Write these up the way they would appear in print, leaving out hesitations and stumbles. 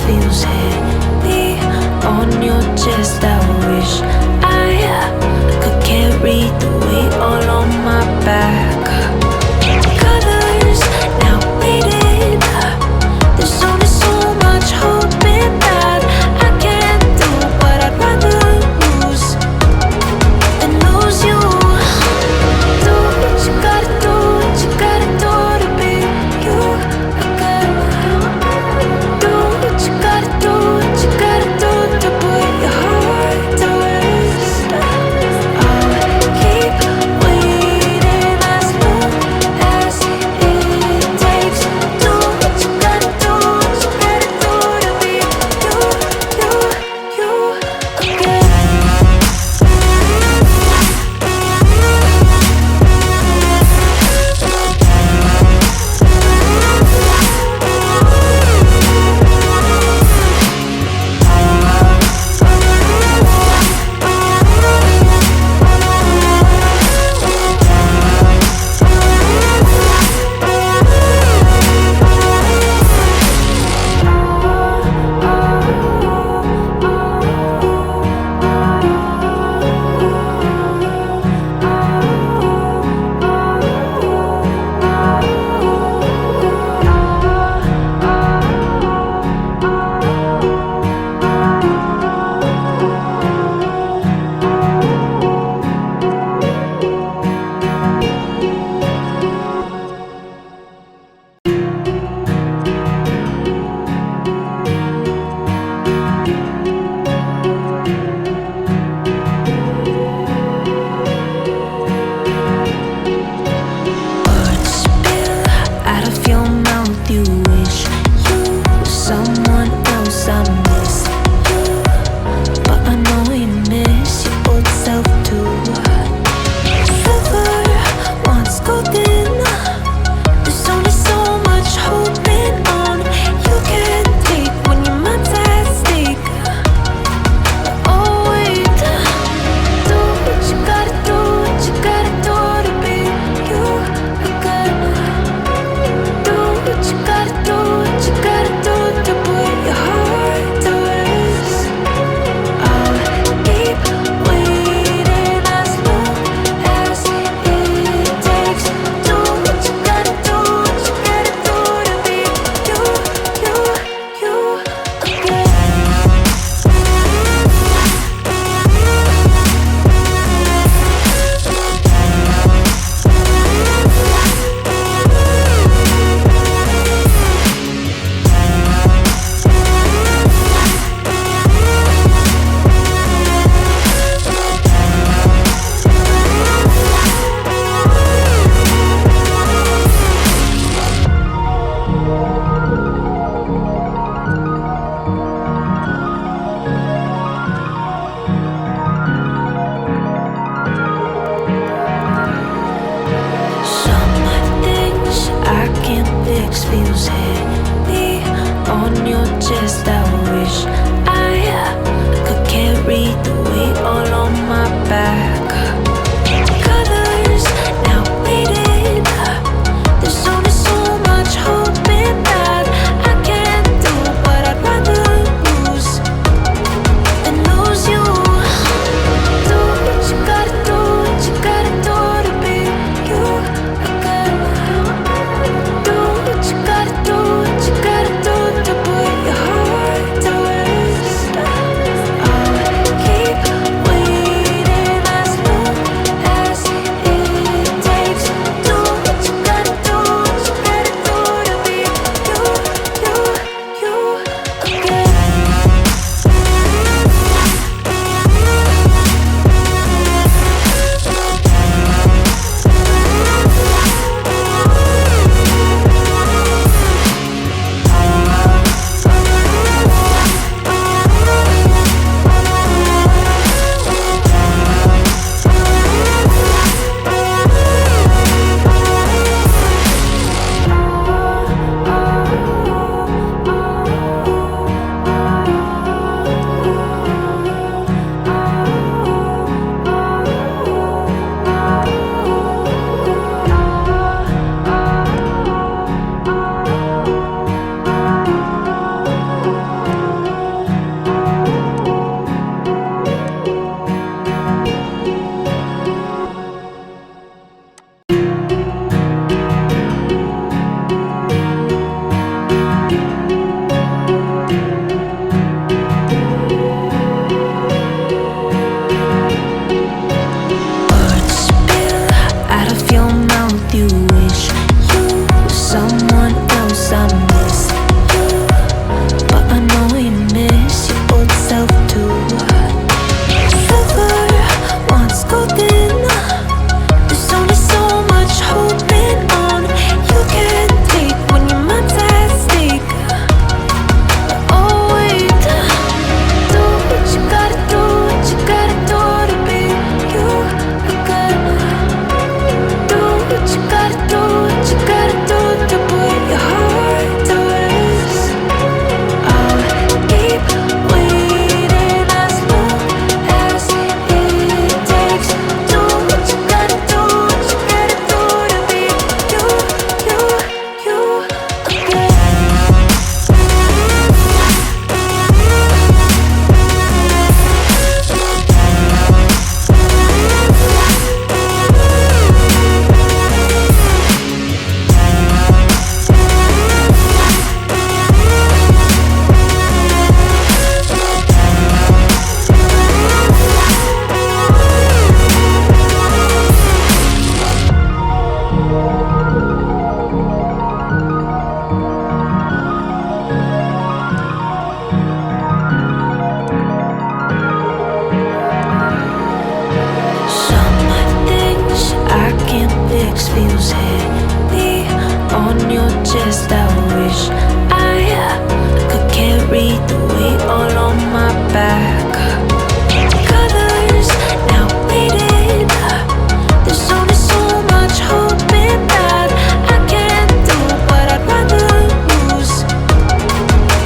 feels heavy on your chest. I wish I could carry the weight all on my back. Colors now faded. There's only so much hope in that. I can't do what I'd rather lose than lose you. Do what you gotta do, what you gotta do to be you again. Do what you gotta do, fix feels heavy on your chest. I wish I could carry the weight all on my back. Colors now faded. There's only so much hope in that. I can't do what I'd rather lose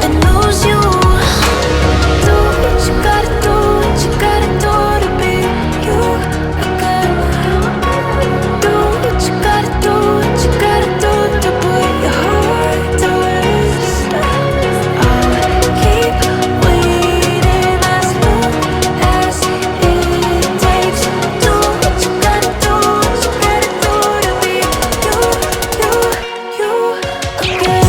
than lose you. Do what you gotta do, what you gotta do to be you again. Do what you gotta do, what you gotta do to put your heart to rest. I'll keep waiting as long as it takes. Do what you gotta do, what you gotta do to be you again.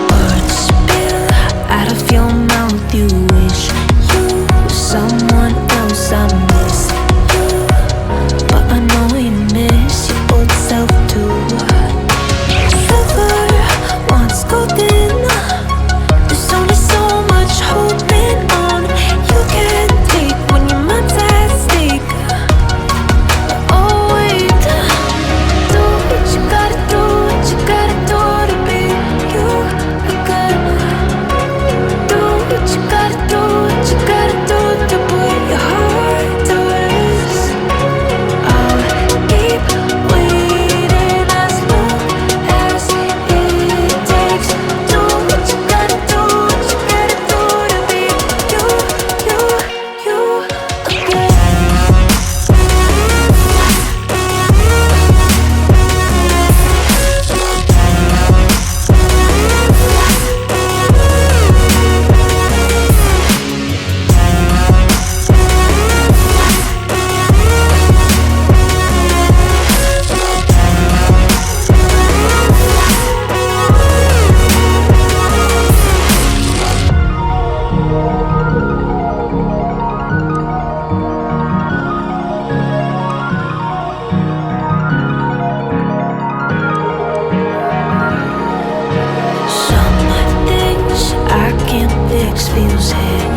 Words spill out of your mouth. You wish you were someone else. I miss you, but I know you miss your old self too. Silver once golden. There's only so much holding on. You can't take when your mind's at stake. Oh wait, do what you gotta do, what you gotta do to be you again. Do what you gotta do, what you gotta do to put your heart to rest. I'll keep waiting as long as it takes. Do what you gotta do, what you gotta do to be you again. Some things I can't fix feels heavy